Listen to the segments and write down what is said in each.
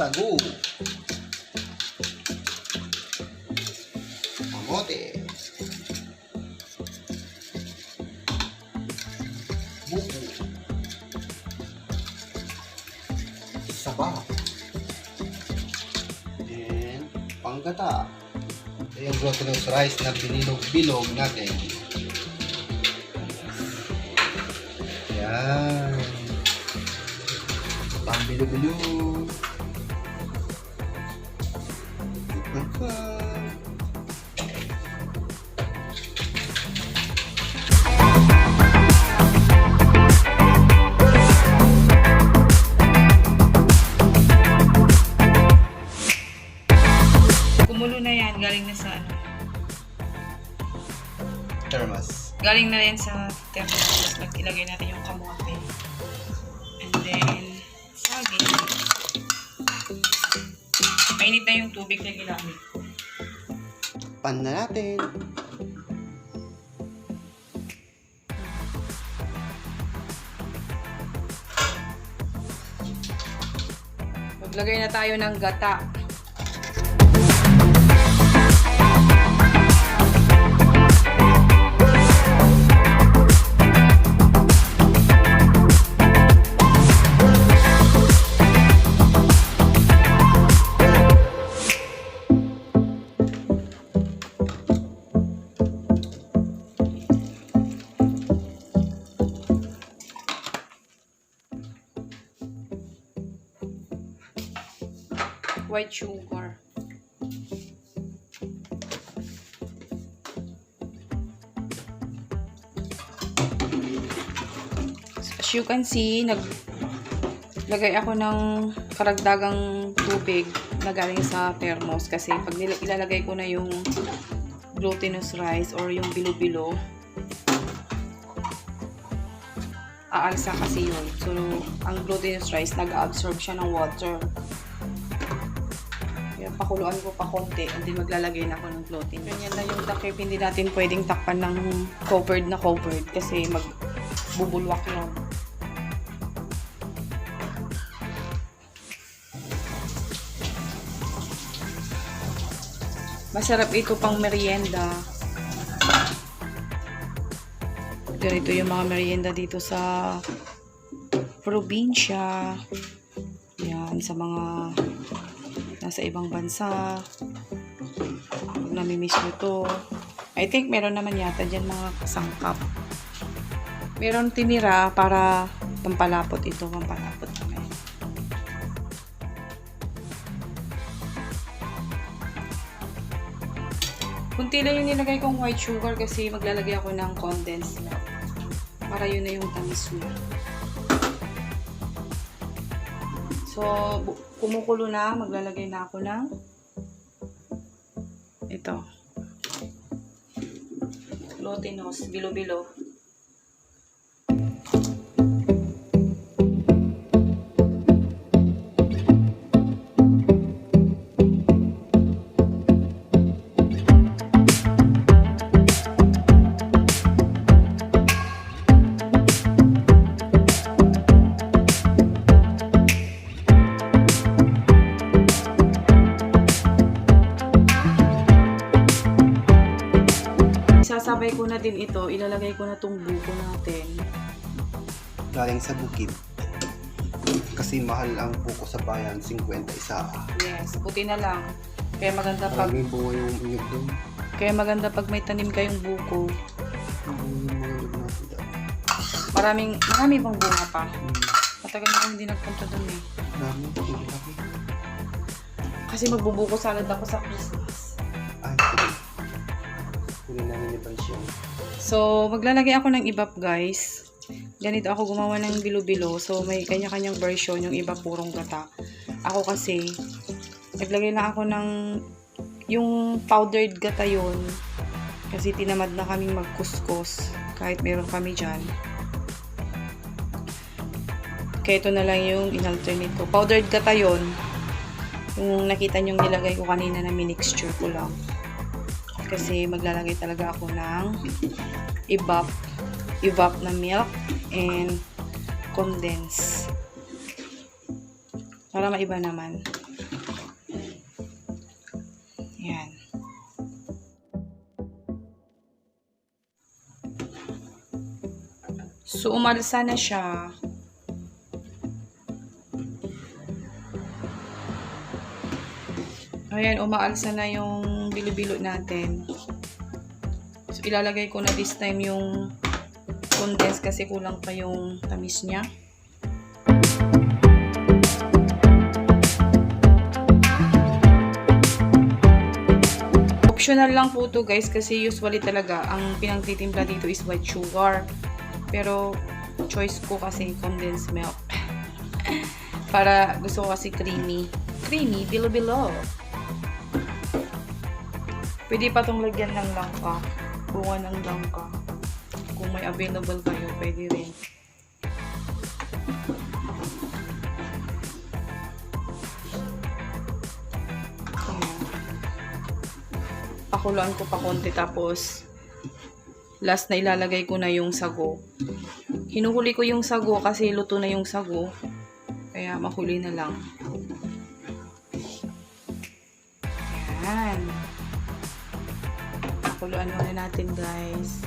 sagu, kamote, buko, saba, and panggata. Ito yung glutinous rice na binilog-bilog natin. Yan. Pambilog-bilog. Kumulo na yan, galing na sa ano. Thermos. Galing na yan sa thermos. Ilagay natin yung kamote. And then, saging. Mainit na yung tubig na ginamit ko. Pan na natin. Maglagay na tayo ng gata. White sugar. As you can see, naglagay ako ng karagdagang tubig na galing sa thermos kasi pag ilalagay ko na yung glutinous rice or yung bilo-bilo, aalsa kasi yun. So, ang glutinous rice, nag-absorb siya ng water. Pakuluan ko pa konti and then maglalagay na ako ng gluten. Ganyan na yung takip, hindi natin pwedeng takpan ng covered na covered kasi magbubulwak yun. Masarap ito pang merienda. Ganito yung mga merienda dito sa probinsya. Yan, sa mga nasa ibang bansa. Pag namimiss nyo to. I think meron naman yata dyan mga kasangkap. Meron tinira para pampalapot ito. Pampalapot kami. Kunti lang yung nilagay kong white sugar kasi maglalagay ako ng condensed milk. Para yun na yung tamis niya. So, kumukulo na, maglalagay na ako ng ito. Glutinous, bilo-bilo. Sasabay ko na din ito, ilalagay ko na tong buko natin. Galing sa bukid. Kasi mahal ang buko sa bayan, 50 isa. Yes, buti na lang. Kaya maganda pag Maraming bunga yung inyog doon. kaya maganda pag may tanim kayong buko. Marami bang bunga pa? Matagal na hindi nagpunta doon eh. Marami, laki. Kasi magbubuko salad ako sa Christmas. Ay, kunin namin yung bansyon. So, maglalagay ako ng ibap, guys. Ganito ako gumawa ng bilo-bilo. So, may kanya-kanyang version. Yung iba purong gata. Ako kasi, naglagay na ako ng yung powdered gata yun. Kasi tinamad na kaming magkuskus. Kahit meron kami dyan. Kaya ito na lang yung in-alternate ko. Powdered gata yun. Yung nakita nyong nilagay ko kanina na minixture ko lang. Kasi maglalagay talaga ako ng evap na milk and condense. Para maiba naman. Yan. So, umalsa na siya. Ayan, umaalsa na yung bilo-bilo natin. So, ilalagay ko na this time yung condense kasi kulang pa yung tamis niya. Optional lang po to guys kasi usually talaga ang pinagtitimpla dito is white sugar. Pero choice ko kasi condensed milk. Para gusto ko kasi creamy. Creamy, bilo-bilo. Pwede pa itong lagyan ng langka. Bunga ng langka. Kung may available kayo, pwede rin. Ayan. Pakuluan ko pa konti tapos last na ilalagay ko na yung sago. Hinuhuli ko yung sago kasi luto na yung sago. Kaya mahuli na lang. Ayan. Pakuluan muna natin guys.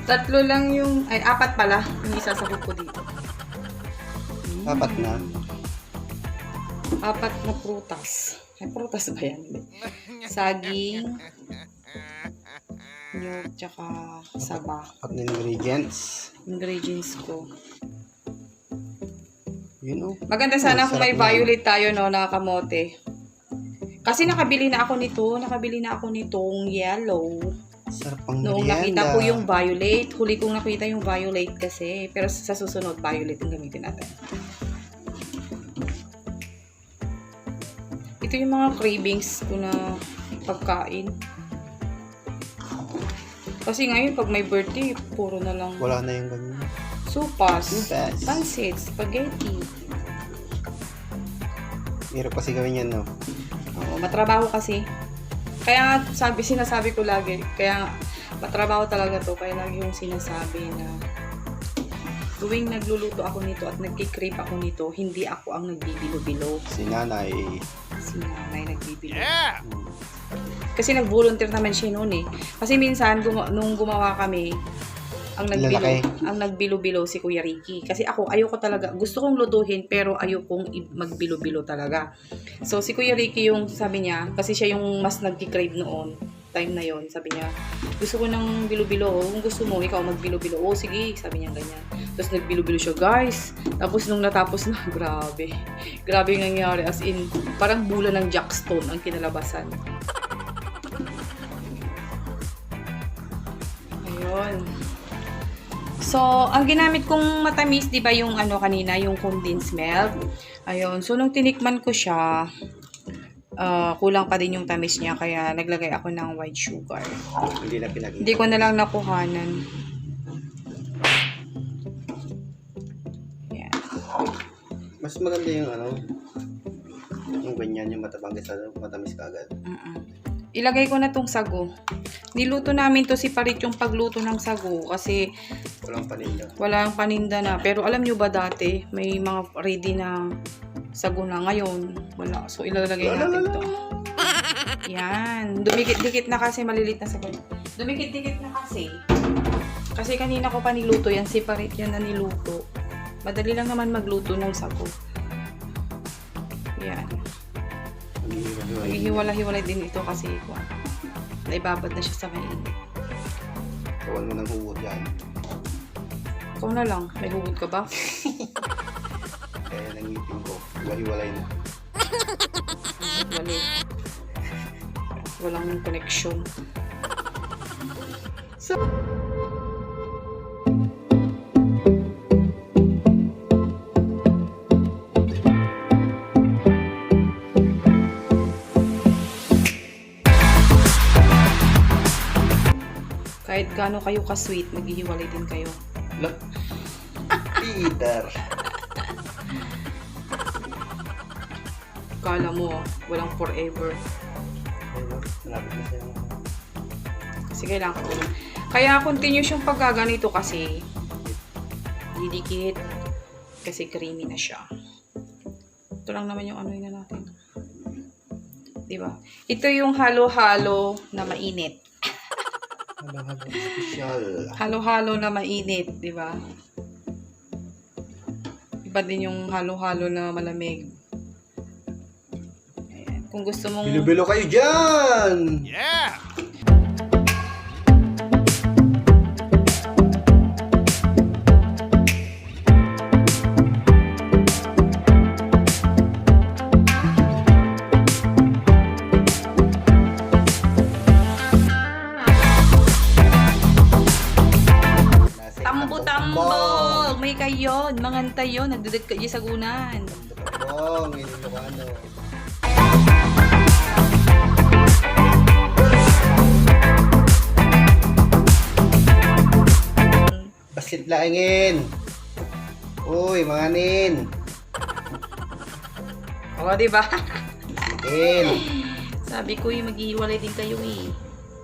Tatlo lang yung, ay apat pala yung isasabog ko dito. Apat na. Apat na prutas. Ay, prutas ba yan? Saging, nyug, tsaka saba. Apat na ingredients. Ingredients ko. Yun oh. Maganda sana kung may Sarap na. violet tayo, no, na kamote. Kasi nakabili na ako nito. Nakabili na ako nitong yellow. Sarap pang Noong merienda. nakita ko yung violet. Huli kong nakita yung violet kasi. Pero sa susunod, violet yung gamitin natin. Ito yung mga cravings ko na pagkain. Kasi ngayon, pag may birthday, puro na lang Wala na yung ganyan. sopas, Sopas. pancit, spaghetti. Hirap kasi gawin yan, no? Oo, matrabaho kasi. Kaya sinasabi ko lagi, kaya matrabaho talaga to, kaya lagi yung sinasabi na tuwing nagluluto ako nito at nagkikrave ako nito, hindi ako ang nagbibilo-bilo. Si nanay. Si nanay nagbibilo. Hmm. Kasi nag-volunteer naman siya noon eh. Kasi minsan, nung gumawa kami, ang Lalaki. nagbilo-bilo si Kuya Ricky. Kasi ako, ayoko talaga, gusto kong lutuhin, pero ayokong magbilo-bilo talaga. So, si Kuya Ricky yung sabi niya, kasi siya yung mas nagki-crave noon, time na yon, sabi niya, gusto ko ng bilo-bilo, kung gusto mo, ikaw magbilo-bilo. Oh, sige, sabi niya ganyan. Tapos nagbilo-bilo siya, guys. Tapos nung natapos na, grabe. Grabe yung nangyari, as in, parang bula ng jackstone ang kinalabasan. Ayun. So, ang ginamit kong matamis, di ba yung ano kanina, yung condensed milk. Ayun. So, nung tinikman ko siya, kulang pa din yung tamis niya, kaya naglagay ako ng white sugar. Hindi na pinag-iba. Hindi ko na lang nakuhanan. Yan. Mas maganda yung ano, yung ganyan, yung matabang sa matamis ka agad. Ilagay ko na tong sago. Niluto namin to si Parit yung pagluto ng sago kasi Walang paninda. walang paninda na. Pero alam nyo ba dati, may mga ready na sago na ngayon. Wala. So, ilalagay natin to. Yan. Dumikit-dikit na kasi, malilit na sago. Dumikit-dikit na kasi. Kasi kanina ko pa niluto yan. Si Parit yan na niluto. Madali lang naman magluto ng sago. Yan. Maghihiwala-hiwalay din ito kasi naibabad na siya sa mainit. Kawan mo ng hugot yan. Ikaw na lang. May hugot ka ba? Kaya nangipin ko. Hiwalay na. Wala. Walang connection. So, kahit gaano kayo ka-sweet, maghihiwalay din kayo. Look. Peter. Kala mo, walang forever. Ayun, malapit na sa'yo. Kasi kailangan ko. Kaya continuous yung paggaganito kasi didikit kasi creamy na siya. Ito lang naman yung ano yun na natin. Diba? Ito yung halo-halo na mainit. Halo-halo special. Halo-halo na mainit, diba? Iba din yung halo-halo na malamig. Ayan. Kung gusto mong... Bilo-bilo kayo dyan! Yeah! Tambo-tambog! May kayon, mangantay yun, nagdudad kayo sa gunan. Tambong, Ilocano. Basit laingin. Uy, mga nin. O, diba? Basitin. Sabi ko yung maghihiwalay din kayo eh.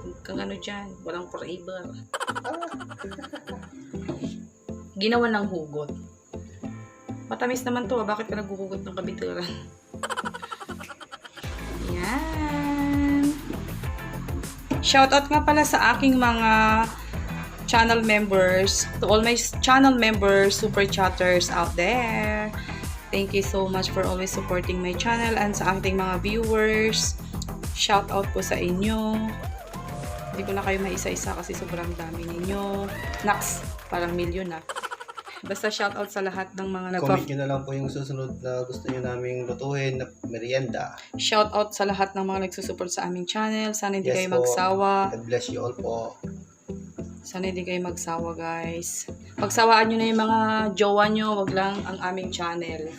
Huwag kang ano dyan, walang forever. Ginawa ng hugot. Matamis naman to, bakit ka naghuhugot ng kabituran? Yan. Shoutout nga pala sa aking mga channel members, to all my channel members, super chatters out there. Thank you so much for always supporting my channel and sa ating mga viewers. Shoutout po sa inyo. Hindi ko na kayo maisa-isa kasi sobrang dami ninyo. Naks, parang milyon na. Basta shoutout sa lahat ng mga Comment nyo na lang po yung susunod na gusto nyo naming lutuin na merienda. Shoutout sa lahat ng mga nagsusupport sa aming channel. Sana hindi Yes kayo po. magsawa. God bless you all po. Sana hindi kayo magsawa, guys. Pagsawaan nyo na yung mga jowa nyo, wag lang ang aming channel.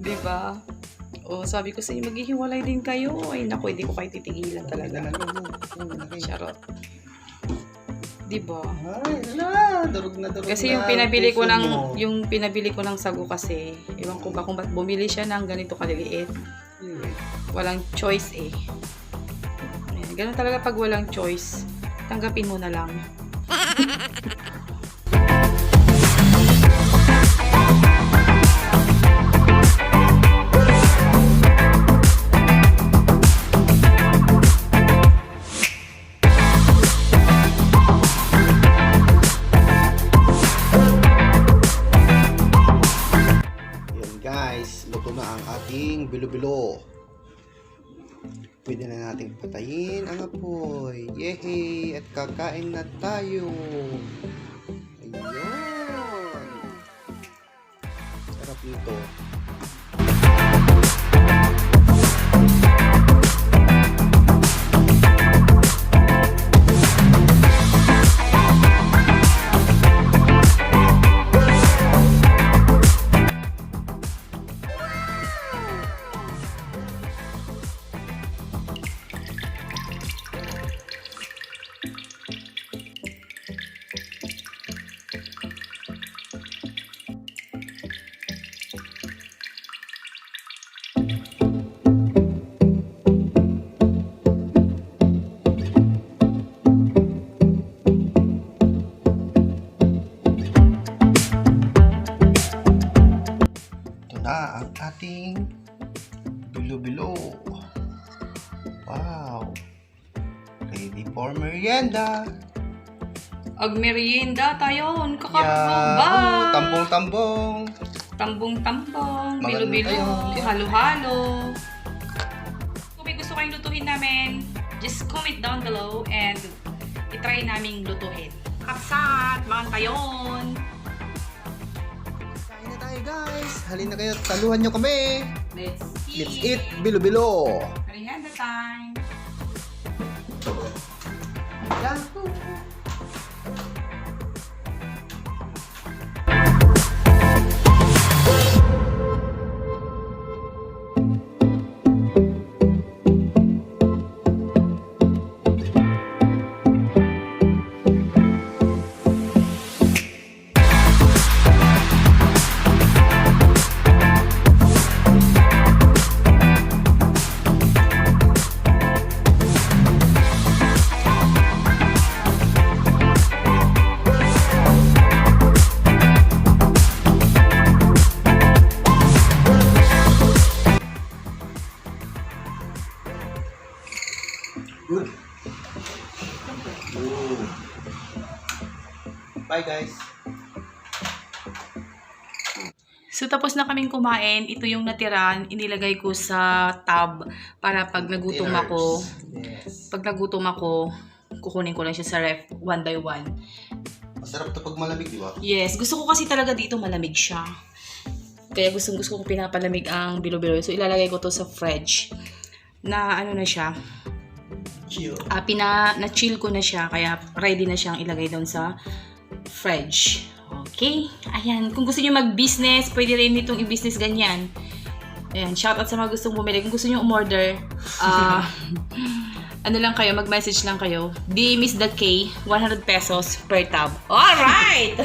Diba? O, sabi ko sa inyo, maghihiwalay din kayo. Ay, naku, hindi ko kayo titigilan talaga. Charot. Diba? Ay, na, durog na durog. Kasi yung pinabili ko ng sago kasi, ewan ko ba kung ba't bumili siya ng ganito kaliliit. Walang choice eh. Ayan, ganun talaga pag walang choice. Tanggapin mo na lang. Guys, luto na ang ating bilo-bilo. Pwede na nating patayin ang apoy. Yehey! At kakain na tayo. Ayun. Sarap nito. Na ang ating bilo-bilo. Wow! Ready for merienda. Ag merienda tayo. Kakababa. Yeah. Tambong-tambong. Tambong-tambong. Maganda Bilo-bilo. tayo. Halo-halo. Kung may gusto kayong lutuhin namin, just comment down below and itry naming lutuhin. Kapsat! Mga tayon! Kain na tayo, guys. Halina kayo, taluhan nyo kami. Let's Let's eat bilo-bilo. Merienda time! Yahoo! Bye guys! So, tapos na kaming kumain. Ito yung natiran. Inilagay ko sa tub para pag nagutom ako, Yes. kukunin ko lang siya sa ref one by one. Masarap to pag malamig, di ba? Yes, gusto ko kasi talaga dito malamig siya. Kaya gusto ko pinapalamig ang bilo-bilo. So, ilalagay ko to sa fridge. Na ano na siya. Chill. Na-chill ko na siya. Kaya ready na siyang ilagay doon sa fridge. Okay? Ayan. Kung gusto niyo mag-business, pwede rin itong i-business ganyan. Ayan. Shoutout sa mga gustong bumili. Kung gusto niyo umorder, ano lang kayo, mag-message lang kayo. D Miss the K, 100 pesos per tab. Alright!